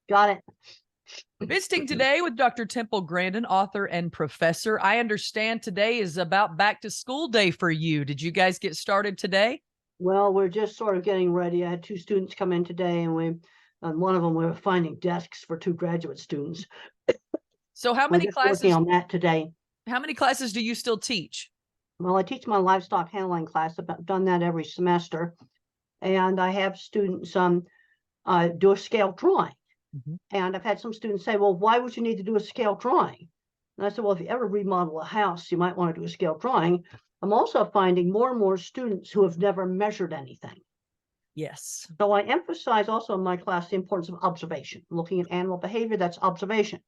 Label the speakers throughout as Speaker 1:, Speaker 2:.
Speaker 1: Got it.
Speaker 2: Visiting today with Dr. Temple Grandin, author and professor. I understand today is about back to school day for you. Did you guys get started today?
Speaker 1: Well, we're just sort of getting ready. I had 2 students come in today, and one of them, we were finding desks for 2 graduate students.
Speaker 2: So how
Speaker 1: We're
Speaker 2: many
Speaker 1: just working
Speaker 2: classes,
Speaker 1: on that today.
Speaker 2: how many classes do you still teach?
Speaker 1: Well, I teach my livestock handling class. I've done that every semester, and I have students do a scale drawing.
Speaker 2: Mhm.
Speaker 1: And I've had some students say, "Well, why would you need to do a scale drawing?" And I said, "Well, if you ever remodel a house, you might want to do a scale drawing." I'm also finding more and more students who have never measured anything.
Speaker 2: Yes.
Speaker 1: So I emphasize also in my class the importance of observation. Looking at animal behavior, that's observation.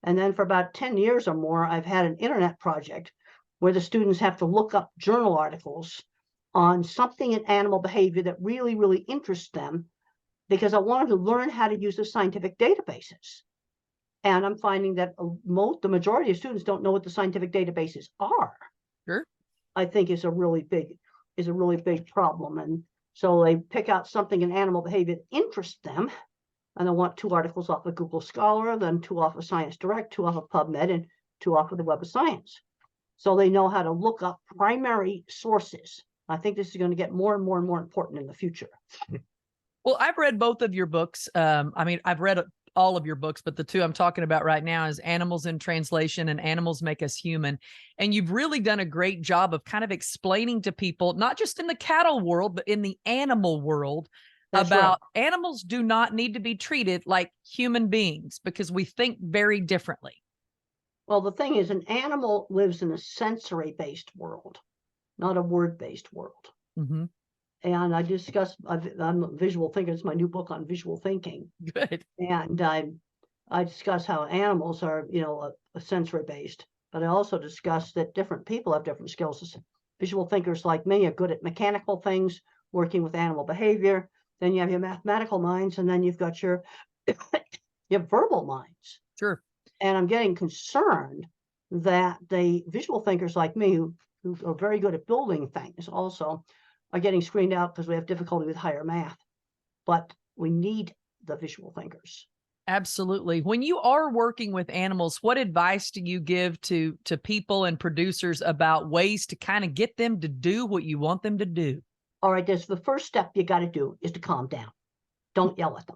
Speaker 1: And then for about 10 years or more, I've had an internet project where the students have to look up journal articles on something in animal behavior that really, really interests them, because I wanted to learn how to use the scientific databases. And I'm finding that the majority of students don't know what the scientific databases are.
Speaker 2: Sure.
Speaker 1: I think is a really big problem. And so they pick out something in animal behavior that interests them, and I want 2 articles off of Google Scholar, then 2 off of Science Direct, 2 off of PubMed, and 2 off of the Web of Science. So they know how to look up primary sources. I think this is going to get more and more and more important in the future.
Speaker 2: Well, I've read both of your books. I've read all of your books, but the 2 I'm talking about right now is Animals in Translation and Animals Make Us Human. And you've really done a great job of kind of explaining to people, not just in the cattle world, but in the animal world,
Speaker 1: That's
Speaker 2: about
Speaker 1: right.
Speaker 2: animals do not need to be treated like human beings because we think very differently.
Speaker 1: Well, the thing is, an animal lives in a sensory-based world, not a word-based world.
Speaker 2: Mm-hmm.
Speaker 1: And I discuss, I'm a visual thinker. It's my new book on visual thinking.
Speaker 2: Good.
Speaker 1: And I discuss how animals are, a sensory based, but I also discuss that different people have different skills. Visual thinkers like me are good at mechanical things, working with animal behavior. Then you have your mathematical minds, and then you've got your your verbal minds.
Speaker 2: Sure.
Speaker 1: And I'm getting concerned that the visual thinkers like me, who are very good at building things, also are getting screened out because we have difficulty with higher math. But we need the visual thinkers.
Speaker 2: Absolutely. When you are working with animals, what advice do you give to people and producers about ways to kind of get them to do what you want them to do?
Speaker 1: All right, there's the first step you got to do is to calm down. Don't yell at them.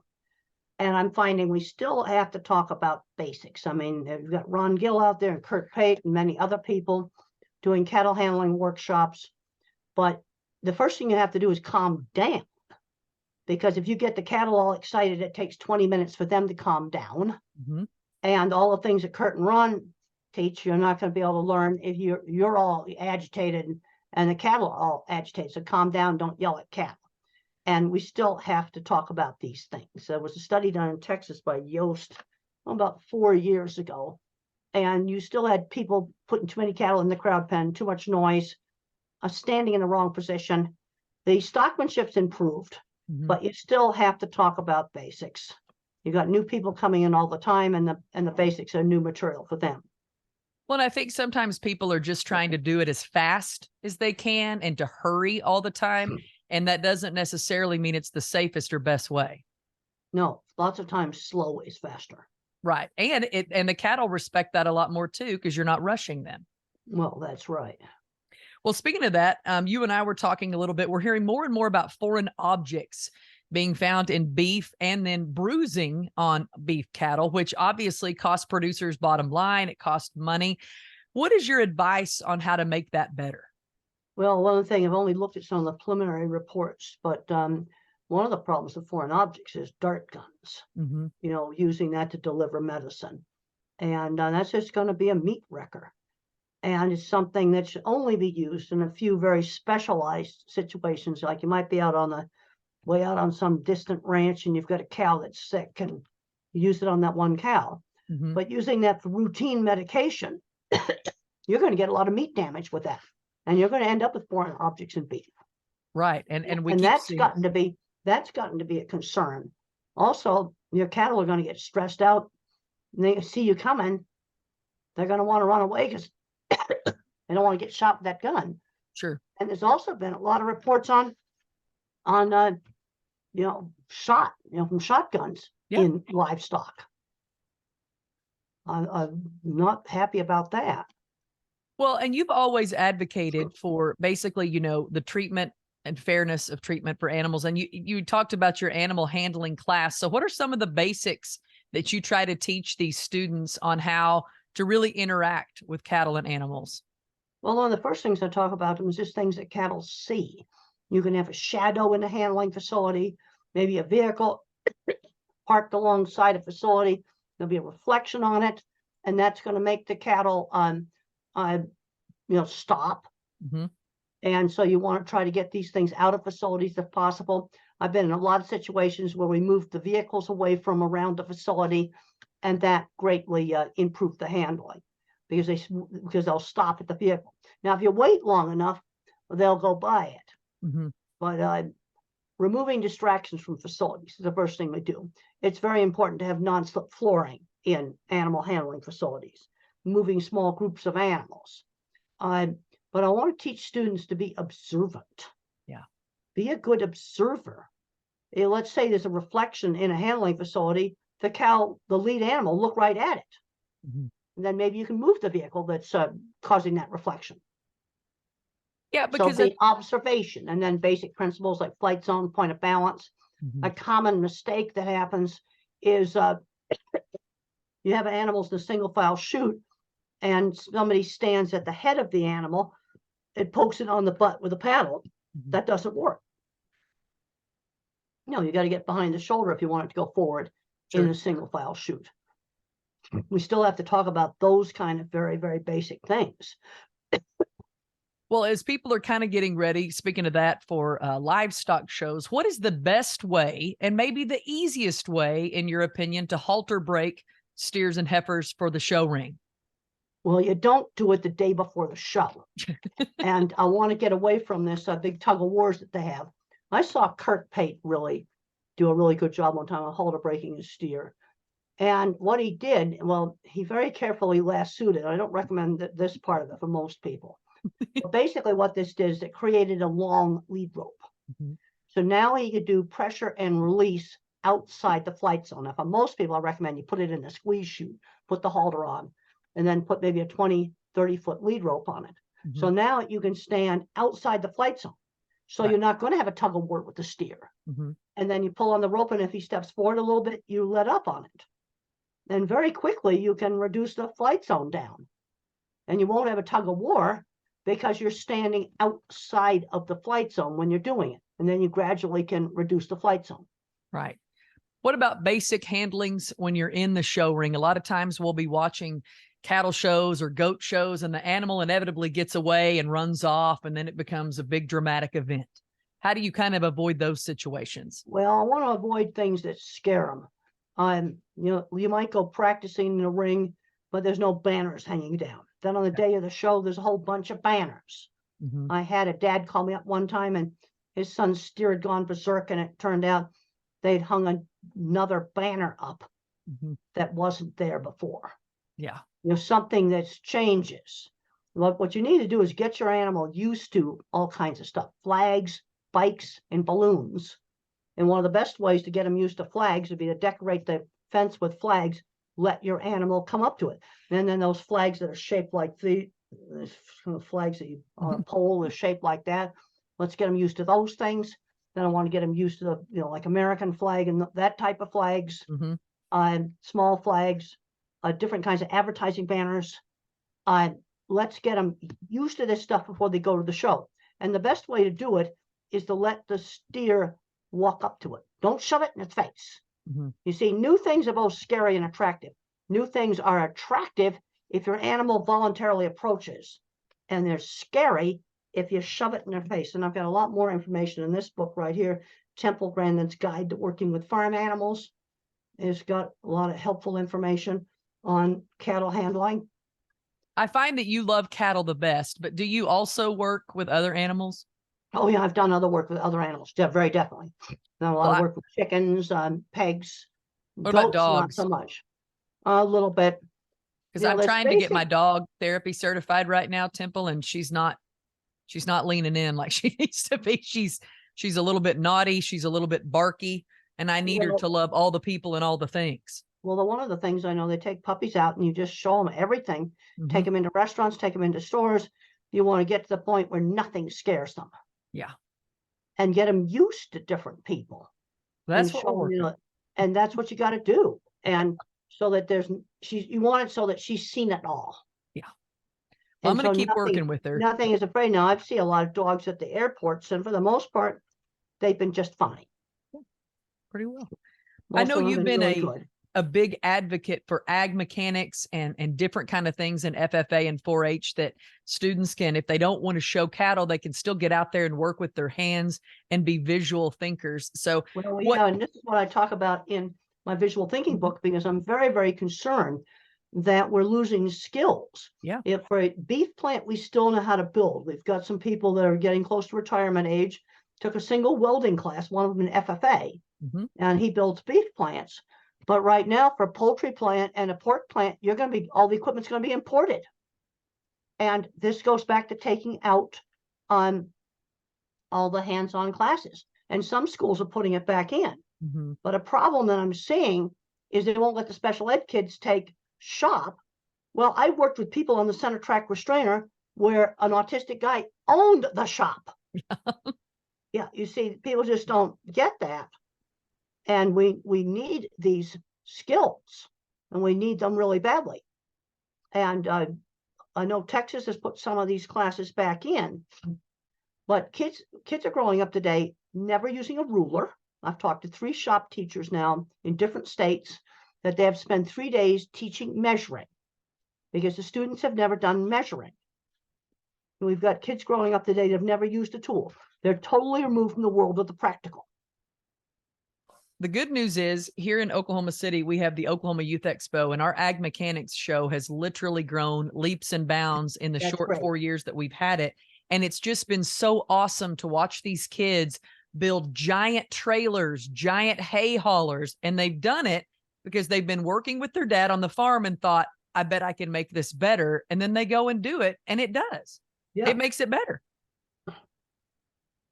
Speaker 1: And I'm finding we still have to talk about basics. I mean, you've got Ron Gill out there and Kurt Pate and many other people doing cattle handling workshops. But the first thing you have to do is calm down. Because if you get the cattle all excited, it takes 20 minutes for them to calm down.
Speaker 2: Mm-hmm.
Speaker 1: And all the things that Kurt and Ron teach, you're not going to be able to learn if you're all agitated and the cattle are all agitated. So calm down, don't yell at cattle. And we still have to talk about these things. There was a study done in Texas by Yost about 4 years ago, and you still had people putting too many cattle in the crowd pen, too much noise, standing in the wrong position. The stockmanship's improved, but you still have to talk about basics. You got new people coming in all the time, and the basics are new material for them.
Speaker 2: Well, and I think sometimes people are just trying to do it as fast as they can and to hurry all the time. And that doesn't necessarily mean it's the safest or best way.
Speaker 1: No, lots of times slow is faster.
Speaker 2: Right. And the cattle respect that a lot more too, because you're not rushing them.
Speaker 1: Well, that's right.
Speaker 2: Well, speaking of that, you and I were talking a little bit. We're hearing more and more about foreign objects being found in beef and then bruising on beef cattle, which obviously costs producers bottom line. It costs money. What is your advice on how to make that better?
Speaker 1: Well, one thing, I've only looked at some of the preliminary reports, but one of the problems with foreign objects is dart guns, using that to deliver medicine. And that's just going to be a meat wrecker. And it's something that should only be used in a few very specialized situations, like you might be way out on some distant ranch and you've got a cow that's sick and you use it on that one cow. But using that for routine medication, you're going to get a lot of meat damage with that. And you're going to end up with foreign objects in beef.
Speaker 2: Right. And
Speaker 1: that's gotten to be a concern. Also, your cattle are going to get stressed out and they see you coming. They're going to want to run away because they don't want to get shot with that gun.
Speaker 2: Sure.
Speaker 1: And there's also been a lot of reports on shot, from shotguns. in livestock. I'm not happy about that.
Speaker 2: Well, and you've always advocated for basically, the treatment and fairness of treatment for animals. And you talked about your animal handling class. So what are some of the basics that you try to teach these students on how to really interact with cattle and animals?
Speaker 1: Well, one of the first things I talk about is just things that cattle see. You can have a shadow in a handling facility, maybe a vehicle parked alongside a facility. There'll be a reflection on it, and that's going to make the cattle stop.
Speaker 2: Mm-hmm.
Speaker 1: And so you want to try to get these things out of facilities if possible. I've been in a lot of situations where we moved the vehicles away from around the facility, and that greatly improved the handling because they'll stop at the vehicle. Now, if you wait long enough, they'll go by it.
Speaker 2: Mm-hmm.
Speaker 1: But removing distractions from facilities is the first thing we do. It's very important to have non-slip flooring in animal handling facilities, moving small groups of animals. But I want to teach students to be observant.
Speaker 2: Yeah.
Speaker 1: Be a good observer. Let's say there's a reflection in a handling facility. The lead animal, look right at it.
Speaker 2: Mm-hmm.
Speaker 1: And then maybe you can move the vehicle that's causing that reflection.
Speaker 2: Yeah, because
Speaker 1: so the observation, and then basic principles like flight zone, point of balance.
Speaker 2: Mm-hmm.
Speaker 1: A common mistake that happens is you have animals in a single file chute, and somebody stands at the head of the animal and pokes it on the butt with a paddle. Mm-hmm. That doesn't work. No, you got to get behind the shoulder if you want it to go forward. Sure. In a single file chute. We still have to talk about those kind of very, very basic things.
Speaker 2: Well, as people are kind of getting ready, speaking of that, for livestock shows, what is the best way and maybe the easiest way, in your opinion, to halter break steers and heifers for the show ring?
Speaker 1: Well, you don't do it the day before the show. And I want to get away from this big tug of wars that they have. I saw Kurt Pate really do a really good job one time on halter breaking a steer. And what he did, well, he very carefully lassoed it. I don't recommend this part of it for most people. But basically what this did is it created a long lead rope. Mm-hmm. So now he could do pressure and release outside the flight zone. Now, for most people, I recommend you put it in a squeeze chute, put the halter on, and then put maybe a 20, 30-foot lead rope on it. Mm-hmm. So now you can stand outside the flight zone. So you're not going to have a tug of war with the steer. Mm-hmm. And then you pull on the rope, and if he steps forward a little bit, you let up on it. Then very quickly, you can reduce the flight zone down. And you won't have a tug of war because you're standing outside of the flight zone when you're doing it. And then you gradually can reduce the flight zone.
Speaker 2: Right. What about basic handlings when you're in the show ring? A lot of times we'll be watching cattle shows or goat shows, and the animal inevitably gets away and runs off, and then it becomes a big dramatic event. How do you kind of avoid those situations?
Speaker 1: Well, I want to avoid things that scare them. You might go practicing in the ring, but there's no banners hanging down. Then on the day of the show, there's a whole bunch of banners. Mm-hmm. I had a dad call me up one time, and his son's steer had gone berserk, and it turned out they'd hung another banner up mm-hmm. that wasn't there before.
Speaker 2: Yeah.
Speaker 1: Something that changes. What you need to do is get your animal used to all kinds of stuff, flags, bikes, and balloons. And one of the best ways to get them used to flags would be to decorate the fence with flags, let your animal come up to it. And then those flags that are shaped like the flags that you on a pole is shaped like that. Let's get them used to those things. Then I want to get them used to the, like American flag and that type of flags, mm-hmm. Small flags, different kinds of advertising banners. Let's get them used to this stuff before they go to the show. And the best way to do it is to let the steer walk up to it. Don't shove it in its face. Mm-hmm. You see, new things are both scary and attractive. New things are attractive if your animal voluntarily approaches, and they're scary if you shove it in their face. And I've got a lot more information in this book right here, Temple Grandin's Guide to Working with Farm Animals. It's got a lot of helpful information on cattle handling.
Speaker 2: I find that you love cattle the best, but do you also work with other animals?
Speaker 1: Oh, yeah, I've done other work with other animals. Yeah, very definitely. Done a lot of work with chickens, pigs.
Speaker 2: What
Speaker 1: goats,
Speaker 2: about dogs?
Speaker 1: Not so much. A little bit.
Speaker 2: Because I'm trying to get my dog therapy certified right now, Temple, and she's not leaning in like she needs to be. She's a little bit naughty. She's a little bit barky. and I need her
Speaker 1: Well,
Speaker 2: to love all the people and all the things.
Speaker 1: one of the things I know, they take puppies out and you just show them everything. Take
Speaker 2: Mhm.
Speaker 1: them into restaurants, take them into stores. You want to get to the point where nothing scares them
Speaker 2: Yeah,
Speaker 1: and get them used to different people and
Speaker 2: that's what
Speaker 1: show
Speaker 2: we're
Speaker 1: them,
Speaker 2: working.
Speaker 1: and that's what you got to do. And so that you want it so that she's seen it all.
Speaker 2: Yeah. Well, I'm
Speaker 1: And
Speaker 2: going
Speaker 1: so
Speaker 2: to keep working with her.
Speaker 1: nothing is afraid. Now I've seen a lot of dogs at the airports, and for the most part, they've been just fine.
Speaker 2: Pretty well. I
Speaker 1: Most
Speaker 2: know
Speaker 1: of them
Speaker 2: you've
Speaker 1: have
Speaker 2: been
Speaker 1: really good.
Speaker 2: a big advocate for ag mechanics and different kind of things in FFA and 4-H that students can, if they don't want to show cattle, they can still get out there and work with their hands and be visual thinkers. So
Speaker 1: Well,
Speaker 2: what?
Speaker 1: yeah, and this is what I talk about in my visual thinking book, because I'm very, very concerned that we're losing skills.
Speaker 2: Yeah.
Speaker 1: If for a beef plant, we still know how to build. We've got some people that are getting close to retirement age, took a single welding class, one of them in FFA,
Speaker 2: Mhm.
Speaker 1: and he builds beef plants. But right now, for a poultry plant and a pork plant, you're going to be, all the equipment's going to be imported. And this goes back to taking out all the hands-on classes. And some schools are putting it back in.
Speaker 2: Mhm.
Speaker 1: But a problem that I'm seeing is they won't let the special ed kids take shop. Well, I worked with people on the center track restrainer where an autistic guy owned the shop. Yeah, you see, people just don't get that. And we need these skills, and we need them really badly. And I know Texas has put some of these classes back in, but kids are growing up today never using a ruler. I've talked to 3 shop teachers now in different states that they have spent 3 days teaching measuring because the students have never done measuring. And we've got kids growing up today that have never used a tool. They're totally removed from the world of the practical.
Speaker 2: The good news is here in Oklahoma City, we have the Oklahoma Youth Expo, and our ag mechanics show has literally grown leaps and bounds in the
Speaker 1: That's
Speaker 2: short
Speaker 1: great.
Speaker 2: 4 years that we've had it. And it's just been so awesome to watch these kids build giant trailers, giant hay haulers. And they've done it because they've been working with their dad on the farm and thought, I bet I can make this better. And then they go and do it, and it does.
Speaker 1: Yeah.
Speaker 2: It makes it better.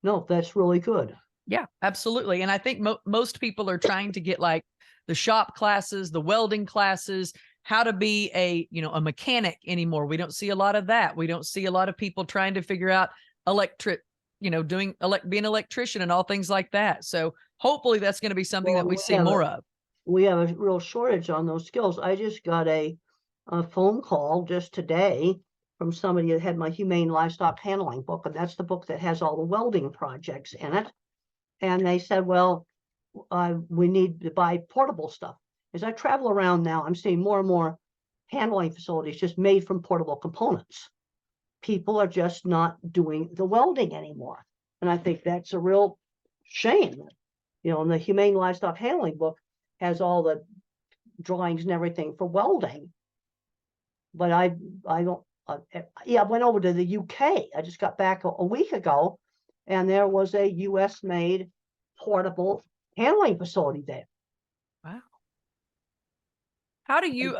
Speaker 1: No, that's really good.
Speaker 2: Yeah, absolutely. And I think most people are trying to get like the shop classes, the welding classes, how to be a mechanic anymore. We don't see a lot of that. We don't see a lot of people trying to figure out being an electrician and all things like that. So hopefully that's going to be something that we see more of.
Speaker 1: We have a real shortage on those skills. I just got a phone call just today from somebody that had my Humane Livestock Handling book, and that's the book that has all the welding projects in it. And they said, well, we need to buy portable stuff. As I travel around now, I'm seeing more and more handling facilities just made from portable components. People are just not doing the welding anymore. And I think that's a real shame. And the Humane Livestock Handling book has all the drawings and everything for welding. But I don't, I went over to the UK. I just got back a week ago, and there was a US made portable handling facility there.
Speaker 2: Wow. How do you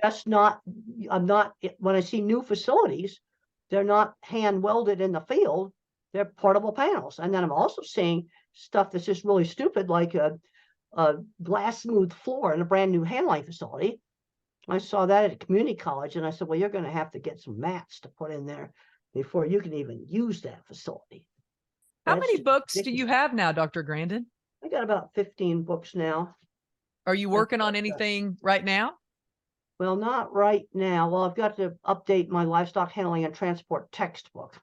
Speaker 1: just not, when I see new facilities, they're not hand welded in the field, they're portable panels. And then I'm also seeing stuff that's just really stupid, like a glass smooth floor in a brand new handling facility. I saw that at a community college, and I said, well, you're going to have to get some mats to put in there before you can even use that facility.
Speaker 2: How many books do you have now, Dr. Grandin?
Speaker 1: I got about 15 books now.
Speaker 2: Are you working on anything right now?
Speaker 1: Well, not right now. Well, I've got to update my livestock handling and transport textbook.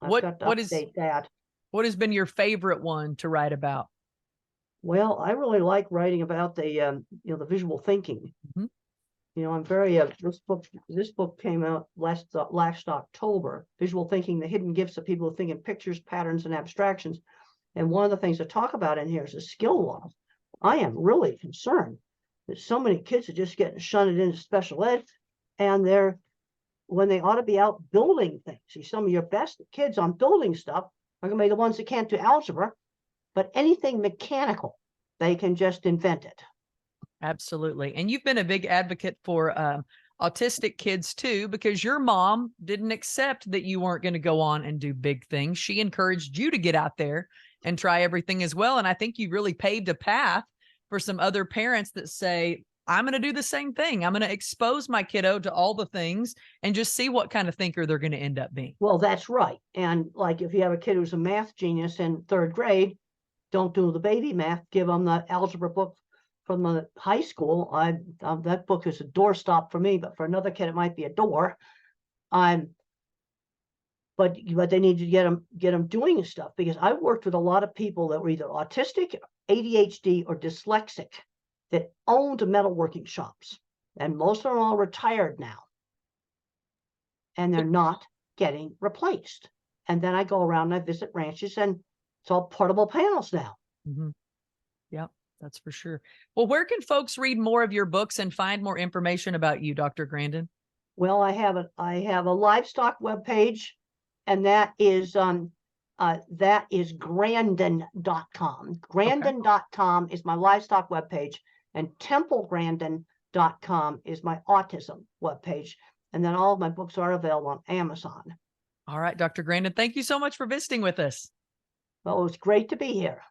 Speaker 1: I've got to update that.
Speaker 2: What has been your favorite one to write about?
Speaker 1: Well, I really like writing about the the visual thinking.
Speaker 2: Mm-hmm.
Speaker 1: I'm very this book came out last October, Visual Thinking, the Hidden Gifts of People Who Think in Pictures, Patterns, and Abstractions. And one of the things I talk about in here is the skill loss. I am really concerned that so many kids are just getting shunted into special ed, and when they ought to be out building things. See, some of your best kids on building stuff are going to be the ones that can't do algebra, but anything mechanical, they can just invent it.
Speaker 2: Absolutely. And you've been a big advocate for autistic kids too, because your mom didn't accept that you weren't going to go on and do big things. She encouraged you to get out there and try everything as well. And I think you really paved a path for some other parents that say, I'm going to do the same thing. I'm going to expose my kiddo to all the things and just see what kind of thinker they're going to end up being.
Speaker 1: Well, that's right. And like if you have a kid who's a math genius in 3rd grade, don't do the baby math, give them the algebra book from the high school. That book is a doorstop for me, but for another kid, it might be a door. But they need to get them doing stuff, because I worked with a lot of people that were either autistic, ADHD, or dyslexic that owned metalworking shops, and most of them are all retired now, and they're not getting replaced. And then I go around and I visit ranches, and it's all portable panels now.
Speaker 2: Mm-hmm. Yep, that's for sure. Well, where can folks read more of your books and find more information about you, Dr. Grandin?
Speaker 1: Well, I have a livestock webpage, and that is Grandin.com. Grandin.com is my livestock webpage, and TempleGrandin.com is my autism webpage. And then all of my books are available on Amazon.
Speaker 2: All right, Dr. Grandin, thank you so much for visiting with us.
Speaker 1: Well, it was great to be here.